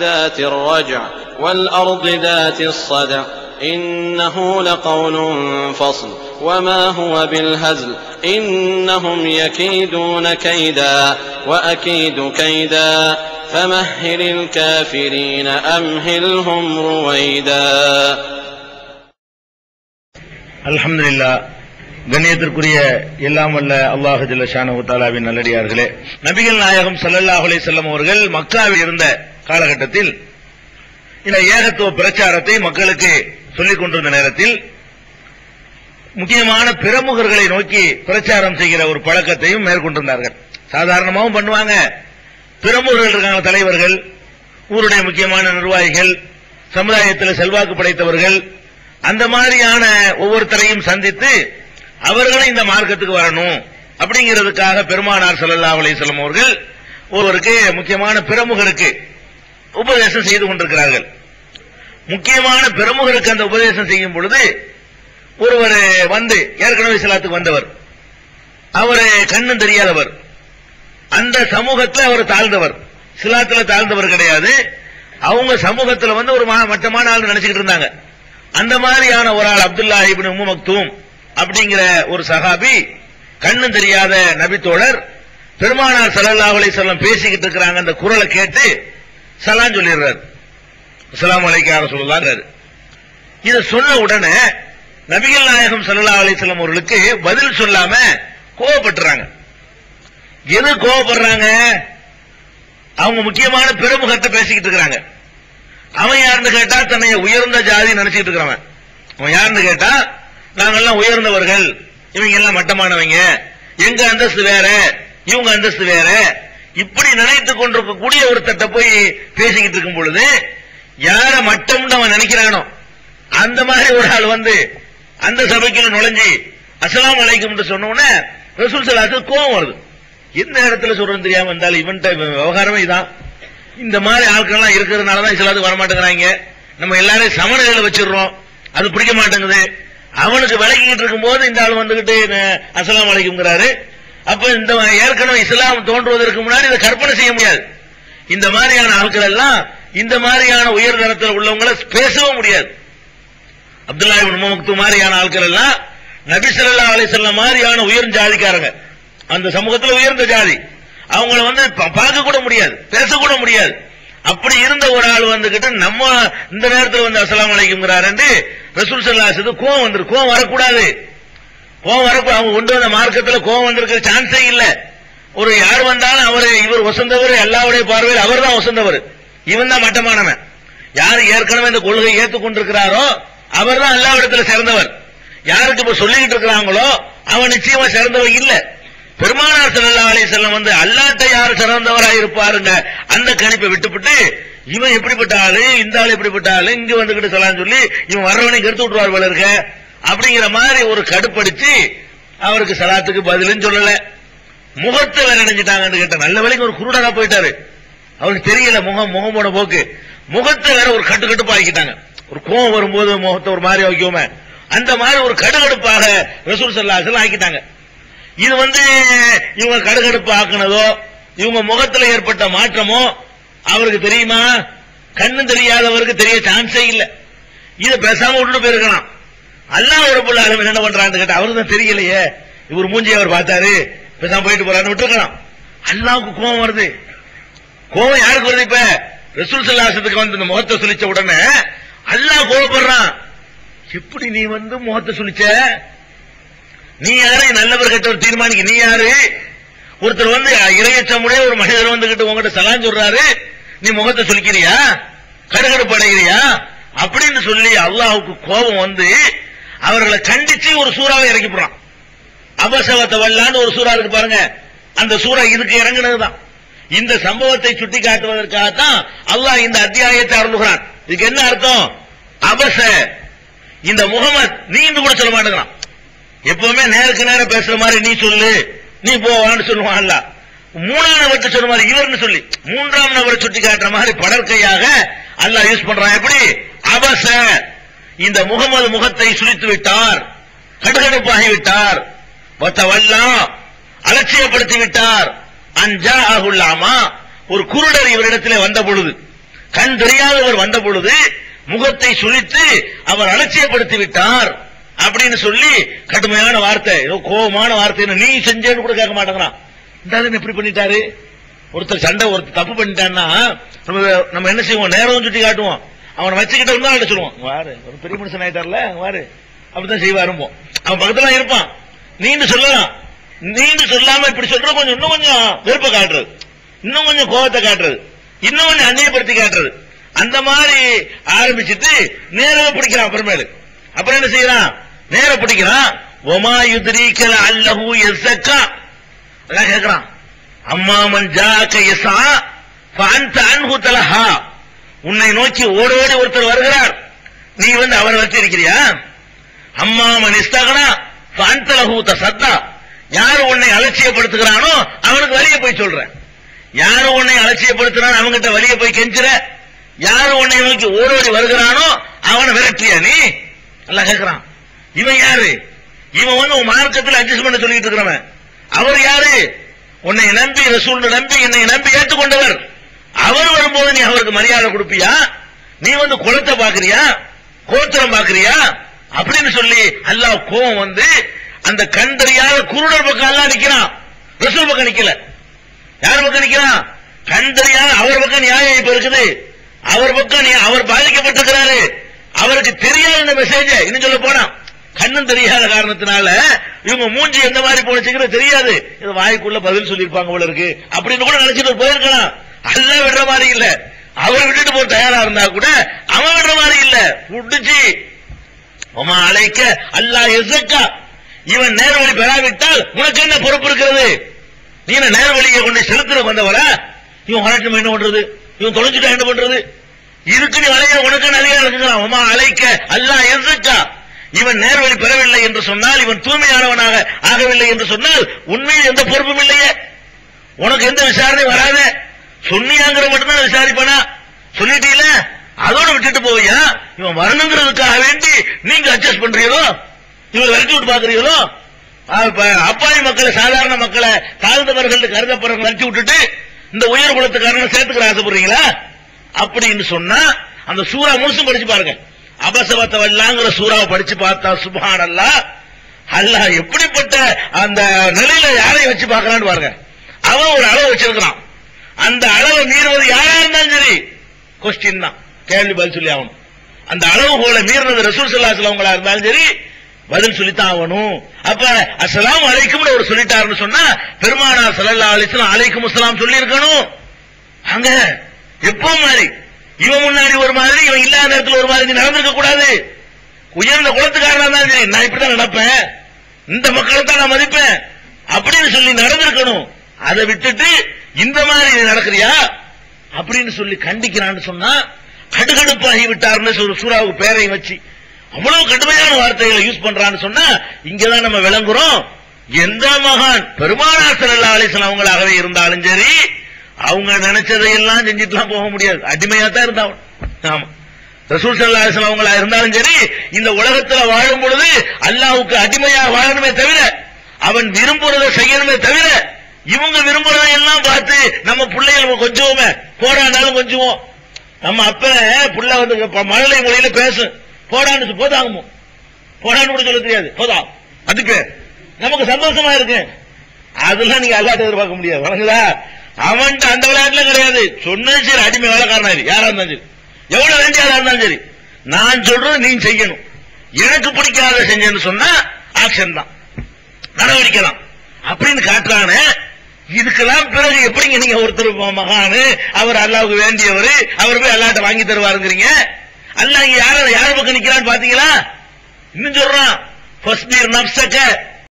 ذات الرجع والأرض ذات الصدع إنه لقول فصل وما هو بالهزل إنهم يكيدون كيدا وأكيد كيدا فمهل الكافرين أمهلهم رويدا. அல்ஹம்துலில்லாஹ். கண்ணியத்திற்குரிய எல்லாம் வல்ல அல்லாஹ் ஜல்ல ஷானஹு தஆலாவின் நல்லடியார்களே, நபிகள் நாயகம் ஸல்லல்லாஹு அலைஹி வஸல்லம் அவர்கள் மக்காவில் இருந்த காலகட்டத்தில் இந்த ஏகத்துவ பிரச்சாரத்தை மக்களுக்கு சொல்லிக் கொண்டிருந்த நேரத்தில் முக்கியமான பிரமுகர்களை நோக்கி பிரச்சாரம் செய்கிற ஒரு பழக்கத்தையும் மேற்கொண்டிருந்தார்கள். சாதாரணமாகவும் பண்ணுவாங்க. பிரமுகர்கள் இருக்காங்க, தலைவர்கள், ஊருடைய முக்கியமான நிர்வாகிகள், சமுதாயத்தில் செல்வாக்கு படைத்தவர்கள், அந்த மாதிரியான ஒவ்வொருத்தரையும் சந்தித்து அவர்களும் இந்த மார்க்கத்துக்கு வரணும் அப்படிங்கிறதுக்காக பெருமானார் ஸல்லல்லாஹு அலைஹி வஸல்லம் அவர்கள் ஒருவருக்கு முக்கியமான பிரமுகருக்கு உபதேசம் செய்து கொண்டிருக்கிறார்கள். முக்கியமான பிரமுகருக்கு அந்த உபதேசம் செய்யும் பொழுது ஒருவர் வந்து ஏற்கனவே இஸ்லாத்துக்கு வந்தவர், அவர் கண்ணும் தெரியாதவர், அந்த சமூகத்தில் அவர் தாழ்ந்தவர், இஸ்லாத்துல தாழ்ந்தவர் கிடையாது, அவங்க சமூகத்தில் வந்து ஒரு மட்டமான ஆள் நினைச்சுக்கிட்டு இருந்தாங்க. அந்த மாதிரியான ஒரு ஆள் அப்துல்லாஹ் இப்னு உம்மு மக்தூம் அப்படிங்கிற ஒரு சஹாபி, கண்ணும் தெரியாத நபித்தோழர், பெருமானார் ஸல்லல்லாஹு அலைஹி வஸல்லம் பேசிக்கிட்டு இருக்கிறாங்க. அந்த குரலை கேட்டு சலாம் சொல்லிடுறார். அஸ்ஸலாமு அலைக்கும் யா ரசூலுல்லாஹ். இதை சொன்ன உடனே நபிகள் நாயகம் ஸல்லல்லாஹு அலைஹி வஸல்லம் அவர்களுக்கு பதில் சொல்லாம கோபப்பட்டுறாங்க. எது கோபப்படுறாங்க? அவங்க முக்கியமான பிரமுகத்தை பேசிக்கிட்டு இருக்கிறாங்க. அவன் யாருன்னு கேட்டா தன்னை உயர்ந்த ஜாதி நினைச்சிட்டு இருக்கிறவன். அவன் யாருன்னு கேட்டா நாங்கெல்லாம் உயர்ந்தவர்கள், இவங்க எல்லாம் மட்டமானவங்க, எங்க அந்தஸ்து வேற, இவங்க அந்தஸ்து வேற, இப்படி நினைத்துக் கொண்டிருக்கக்கூடிய ஒருத்தட்ட போய் பேசிக்கிட்டு இருக்கும் பொழுது யார மட்டம்னு அவன் நினைக்கிறானோ அந்த மாதிரி ஒரு ஆள் வந்து அந்த சபைக்குள்ள நுழைஞ்சி அஸ்ஸலாமு அலைக்கும் சொன்ன உடனே ரசூல் ஸல்லல்லாஹு அலைஹி வஸல்லம் கோபம் வருது. எந்த இடத்துல சொல்றேன்னு தெரியாம வந்தாலும் இவன்ட்ட விவகாரமே இதான். இந்த மாதிரி ஆட்கள்லாம் இருக்கிறதுனாலதான் இஸ்லாத்துக்கு வரமாட்டேங்கிறாங்க. நம்ம எல்லாரையும் சமநிலையில வச்சிடறோம், அது பிடிக்க மாட்டேங்குது. அவனுக்கு விளக்கிட்டு இருக்கும் போது இந்த ஆள் வந்துகிட்டு அஸ்ஸலாமு அலைக்கும்ங்கிறாரு. அப்ப இந்த ஏற்கனவே இஸ்லாம் தோன்றுவதற்கு முன்னாடி இதை கற்பனை செய்ய முடியாது. இந்த மாதிரியான ஆட்கள் எல்லாம் இந்த மாதிரியான உயர்தரத்தில் உள்ளவங்களை பேசவும் முடியாது. அப்துல்லாஹ் இப்னு உம்மு மக்தூம் மாதிரியான ஆட்கள் எல்லாம் நபி ஸல்லல்லாஹு அலைஹி வஸல்லம் மாதிரியான உயர்ந்த ஜாதிக்காரங்க, அந்த சமூகத்தில் உயர்ந்த ஜாதி, அவங்கள வந்து பார்க்க கூட முடியாது, பேசக்கூட முடியாது. அப்படி இருந்த ஒரு ஆள் வந்துகிட்டு நம்ம இந்த நேரத்தில் வந்து அஸ்ஸலாமு அலைக்கும்ங்கிறாரு என்று ரசூல் ஸல்லல்லாஹு அலைஹி வஸல்லம் கோவம் வந்துரு. கோவம் வரக்கூடாது, கோவம் வரக்கூடாது. அவங்க கொண்டு வந்த மார்க்கத்தில் கோவம் வந்திருக்கிற சான்ஸே இல்ல. ஒரு யார் வந்தாலும் அவரு இவர் வசந்தவர், எல்லாருடைய பார்வையில் அவர் தான் வசந்தவர், இவன் தான் மட்டமானவன். யாரு ஏற்கனவே இந்த கொள்கையை ஏற்றுக்கொண்டிருக்கிறாரோ அவர் தான் எல்லா இடத்துல சிறந்தவர். யாருக்கு இப்ப சொல்லிக்கிட்டு இருக்கிறாங்களோ அவன் நிச்சயமா சிறந்தவர் இல்ல. பெருமானார் ஸல்லல்லாஹு அலைஹி வஸல்லம் வந்து அல்லாஹ்ட்ட யார் சிறந்தவராக இருப்பாருங்க அந்த கணிப்பை விட்டுவிட்டு இவன் எப்படிப்பட்ட ஆளு, இந்த ஆளு எப்படிப்பட்ட ஆளு, இங்க வந்துகிட்டு சலாம் சொல்லி இவன் வர்றவனை கெடுத்து விட்டுருவார் போல இருக்க அப்படிங்கிற மாதிரி ஒரு கடுப்படிச்சு அவருக்கு சலாத்துக்கு பதிலும் சொல்லல. முகத்தை வேற நினைஞ்சிட்டாங்கன்னு கேட்ட நல்ல வேலைக்கு ஒரு குருடரா போயிட்டாரு. அவருக்கு தெரியல முகமோட போக்கு. முகத்தை வேற ஒரு கட்டுக்கட்டுப்பா ஆக்கிட்டாங்க. ஒரு கோவம் வரும்போது முகத்தை ஒரு மாதிரி வைக்கோமே அந்த மாதிரி ஒரு கடுகடுப்பாக ரசூல் ஸல்லல்லாஹு அலைஹி வஸல்லம் ஆக்கிட்டாங்க. இது வந்து இவங்க கடுகடுப்பு ஆக்குனதோ இவங்க முகத்தில் ஏற்பட்ட மாற்றமோ அவருக்கு தெரியுமா? கண்ணு தெரியாதவருக்கு தெரிய சான்ஸே இல்ல. இதை பேசாம விட்டுட்டு போயிருக்கலாம். அல்லாஹ் ரப்பல் ஆலமீன் என்ன பண்றான்னு கேட்டா அவருக்கு தான் தெரியலையே, இவர் மூஞ்சி அவர் பார்த்தாரு பேசாம போயிட்டு போறான்னு விட்டுருக்கலாம். அல்லாஹ்வுக்கு கோபம் வருது. கோபம் யாருக்கு வருது? இப்ப ரசூல் ஸல்லல்லாஹு அலைஹி வஸல்லம் வந்து இந்த முகத்தை சுளிச்ச உடனே அல்லாஹ் கோபப்படுறான். எப்படி நீ வந்து முகத்தை சுளிச்ச? நீ யாரு? நல்லவர் கெட்டவர் தீர்மானிக்க நீ யாரு? ஒருத்தர் வந்து இறையச்சமுடைய ஒரு மனிதர் வந்துகிட்டு உங்ககிட்ட சலாம் சொல்றாரு, நீ முகத்தை சுளிக்கிறியா, கடுகடுப்பு அடைகிறியா அப்படின்னு சொல்லி அல்லாஹ்வுக்கு கோபம் வந்து அவர்களை கண்டிச்சு ஒரு சூறாவை இறக்கி போறான். அபசவத்த வல்லான்னு ஒரு சூறா இருக்கு பாருங்க, அந்த சூறா இதுக்கு இறங்குனதுதான். இந்த சம்பவத்தை சுட்டி காட்டுவதற்காகத்தான் அல்லாஹ் இந்த அத்தியாயத்தை அருளுகிறான். இதுக்கு என்ன அர்த்தம்? அபச, இந்த முகமது நீண்டு கூட சொல்ல மாட்டேங்கிறான். எப்பவுமே நேருக்கு நேரம் பேசுற மாதிரி நீ சொல்லு, நீ போவான்னு சொல்லுவான். அல்லாஹ் மூணாம் நபர்கிட்ட சொல்ற மாதிரி இவர்னு சொல்லி மூன்றாம் நபரை சுட்டி காட்டுற மாதிரி படற்கையாக அல்லாஹ் யூஸ் பண்றான். எப்படி? அபச, இந்த முகமது முகத்தை சுழித்து விட்டார், கடுகடுப்பாகி விட்டார், வல்லா அலட்சியப்படுத்தி விட்டார், அன்ஜாஅஹுல் அமா, ஒரு குருடர் இவரிடத்திலே வந்த பொழுது, கண் தெரியாதவர் வந்த பொழுது முகத்தை சுழித்து அவர் அலட்சியப்படுத்தி விட்டார் அப்படின்னு சொல்லி கடுமையான வார்த்தை, ஏதோ கோபமான வார்த்தை, நீ செஞ்சேன்னு கூட கேட்க மாட்டேங்கிறான். இந்த எப்படி பண்ணிட்டாரு, ஒருத்தர் சண்டை ஒருத்தர் தப்பு பண்ணிட்டான்னா நம்ம என்ன செய்வோம், நேரம் சுட்டி காட்டுவோம், அவனை வச்சுக்கிட்டு இருந்தா அவன் சொல்லுவோம், வாரு ஒரு பெரிய மனுஷன் ஆயிட்டார்ல வாரு, அப்படித்தான் செய்வாருப்போ. அவன் பக்கத்துல இருப்பான், நீண்டு சொல்லலாம், நீண்டு சொல்லாம இப்படி சொல்ற கொஞ்சம் இன்னும் கொஞ்சம் வெறுப்பை காட்டுறது, இன்னும் கொஞ்சம் கோபத்தை காட்டுறது, இன்னும் கொஞ்சம் அந்நியப்படுத்தி காட்டுறது, அந்த மாதிரி ஆரம்பிச்சுட்டு நேரம் பிடிக்கிறான். அப்புறமேலு அப்புறம் என்ன செய்யறான், நேரம் பிடிக்கிறான். ஒமா யுத்ரீகல அல்லஹு யஸக்கா, அல்லாஹ் கேக்குறான், அம்மாமன் ஜாக யஸா ஃபஅன்த அன்ஹு தலஹா, உன்னை நோக்கி ஓடோடி ஒருத்தர் வருகிறார், நீ வந்து அவரை வச்சு இருக்கிறியா? அம்மாமன் இஸ்தகனா ஃபஅன்த லஹு தஸத்தா, யார் உன்னை அலட்சியப்படுத்துகிறானோ அவனுக்கு வழியை போய் சொல்ற, யாரு உன்னை அலட்சியப்படுத்துறான் அவங்கிட்ட வழியை போய் கெஞ்சுற, யாரு உன்னை நோக்கி ஓடோடி வருகிறானோ அவனை விரட்டியா நீ? அல்லாஹ் கேட்கிறான். இவன் யாரு? இவன் வந்து உன் மார்க்கத்தில் அட்ஜஸ்ட்மெண்ட் சொல்லிட்டு இருக்கிறவன். அவர் யாரு? உன்னை நம்பி ரசூல் நம்பி என்னை நம்பி ஏற்றுக்கொண்டவர். அவர் வரும்போது நீ அவருக்கு மரியாதை கொடுப்பியா? நீ வந்து குலத்தை பாக்குறியா, கோத்திரம் பாக்குறியா அப்படின்னு சொல்லி அல்லாஹ் கோபம் வந்து அந்த கண் தெரியாத குருடர் பக்கம் அல்லாஹ் நிக்கிறான், ரசூல் பக்கம் நிக்கல. யார் பக்கம் நிக்கிறான்? கண் தெரியாத அவர் பக்கம் நியாயம் இப்ப இருக்குது, அவர் பக்கம் அவர் பாதிக்கப்பட்டிருக்கிறாரு, அவருக்கு தெரியாத இந்த மெசேஜ் இன்னும் சொல்ல போனா கண்ணும் தெரியாத காரணத்தினால இவங்க மூஞ்சி எந்த மாதிரி போனச்சுங்கிறது தெரியாது, இது வாய்க்குள்ள பதில் சொல்லியிருப்பாங்க போல இருக்கு அப்படின்னு கூட நினைச்சிட்டு போயிருக்கலாம். அல்லாஹ் விடுற மாதிரி இல்ல, அவர் விட்டுட்டு போக தயாரா இருந்தா கூட அவன் விடுற மாதிரி இல்ல, புடிச்சு உமா அழைக்க அல்லாஹ் யஸக்கா, இவன் நேர்வழி பெறாவிட்டால் உனக்கு என்ன பொறுப்பு இருக்கிறது? நீ என்ன நேர்வழியை கொண்டு செலுத்துற வந்தவரா? இவன் வரட்டும் என்ன பண்றது, இவன் தொலைஞ்சுட்டா என்ன பண்றது, இதுக்கு நீ வளைய உனக்கு நிறைய இருக்குறான். உமா அழைக்க அல்லாஹ் யஸக்கா, இவன் நேர்வழி பெறவில்லை என்று சொன்னால், இவன் தூய்மையானவனாக ஆகவில்லை என்று சொன்னால் உண்மையில் எந்த பொறுப்பும் இல்லையே, உனக்கு எந்த விசாரணை வராத, சொன்னியாங்கிற மட்டும்தான் விசாரிப்பானா, சொல்லிட்டீல அதோட விட்டுட்டு போவியா? இவன் வரணுங்கிறதுக்காக வேண்டி நீங்க அட்ஜஸ்ட் பண்றீங்களோ, இவர் விரட்டி விட்டு பாக்குறீங்களோ? அப்பாவி மக்களை, சாதாரண மக்களை, தாழ்ந்தவர்கள் கருதப்படுறவங்க விரட்டி விட்டுட்டு இந்த உயர் குலத்துக்காரங்க சேர்த்துக்கிற ஆசைப்படுறீங்களா? அப்படின்னு சொன்னா அந்த சூரா முழுசும் படிச்சு பாருங்க. அபசவத்தவல்லாங்கிற சூறாவை படிச்சு பார்த்தா சுப்ஹானல்லாஹ், அல்லாஹ் எப்படிப்பட்ட அந்த நிலையில யாரை வச்சு பார்க்கறான்னு பாருங்க. அவன் ஒரு அளவு வச்சிருக்கிறான், அந்த அளவை மீறுவது யாரா இருந்தாலும் சரி கொஸ்டின் தான், கேள்வி பதில் சொல்லி ஆகணும். அந்த அளவு போல மீறினது ரசூல் ஸல்லல்லாஹு அலைஹி வஸல்லம் இருந்தாலும் சரி பதில் சொல்லித்தான் ஆகணும். அப்ப அஸ்ஸலாமு அலைக்கும் ஒரு சொல்லிட்டாருன்னு சொன்னா பெருமானார் ஸல்லல்லாஹு அலைஹி வஸல்லம் அலைக்கும் அஸ்ஸலாம் சொல்லி இருக்கணும். அங்க எப்போ மாதிரி இவன் முன்னாடி ஒரு மாதிரி, இவன் இல்லாத நேரத்தில் ஒரு மாதிரி நடந்திருக்க கூடாது. உயர்ந்த குலத்துக்காரனா தான் சரி, நான் இப்படிதான் நடப்பேன், இந்த மக்களை தான் நான் மதிப்பேன் அப்படின்னு சொல்லி நடந்திருக்கணும். அதை விட்டுட்டு இந்த மாதிரி நடக்கிறியா அப்படின்னு சொல்லி கண்டிக்கிறான்னு சொன்னா கடுகடுப்பாகி விட்டார்னு சூறாவுக்கு பேரை வச்சு அவ்வளவு கடுமையான வார்த்தைகளை யூஸ் பண்றான்னு சொன்னா இங்கதான் நம்ம விளங்குறோம். எந்த மகான் பெருமானார் ஸல்லல்லாஹு அலைஹி வஸல்லம் அவங்களாகவே இருந்தாலும் சரி, அவங்க நினைச்சதையெல்லாம் செஞ்சுட்டுலாம் போக முடியாது, அடிமையா தான் இருந்தாங்க. ஆமா, ரசூல் ஸல்லல்லாஹு அலைஹி வஸல்லம் அவங்களா இருந்தாலும் சரி இந்த உலகத்துல வாழும் பொழுது அல்லாஹ்வுக்கு அடிமையா வாழணுமே தவிர, அவன் விரும்புறதை செய்யணுமே தவிர, இவங்க விரும்புறதை எல்லாம் பார்த்து நம்ம பிள்ளைகள் கொஞ்சுவோமே, போடாண்டாலும் கொஞ்சுவோம். நம்ம அப்ப புள்ள வந்து மழலை மொழியில பேசும், போடான்னு போதாகுமோ, போடான்னு கூட சொல்ல தெரியாது, போதா அதுக்கு நமக்கு சந்தோஷமா இருக்கு. அதெல்லாம் நீங்க அல்லாஹ்ட்ட எதிர்பார்க்க முடியாது. வணங்குதா? அவன்கிட்ட அந்த விளையாட்டுல கிடையாது. சொன்னது சரி, அடிமை வேலைக்காரனா யாரா இருந்தாலும் சரி, எவ்வளவு வேண்டியதா இருந்தாலும் சரி, நான் சொல்றது நீ செய்யணும். எனக்கு பிடிக்காத செஞ்சேன்னு சொன்னா ஆக்ஷன் தான், நடவடிக்கை தான் அப்படின்னு காட்டுறானு. இதுக்கெல்லாம் பிறகு எப்படிங்க நீங்க ஒருத்தர் மகானு, அவர் அல்லாஹ்வுக்கு வேண்டியவர், அவர் போய் அல்லாஹ்ட்ட வாங்கி தருவாருங்கிறீங்க? அல்லாஹ் யார பக்கம் நிக்கிறான்னு பாத்தீங்களா? இன்னும் சொல்றான், ஃபஸ்பிர் நஃப்ஸக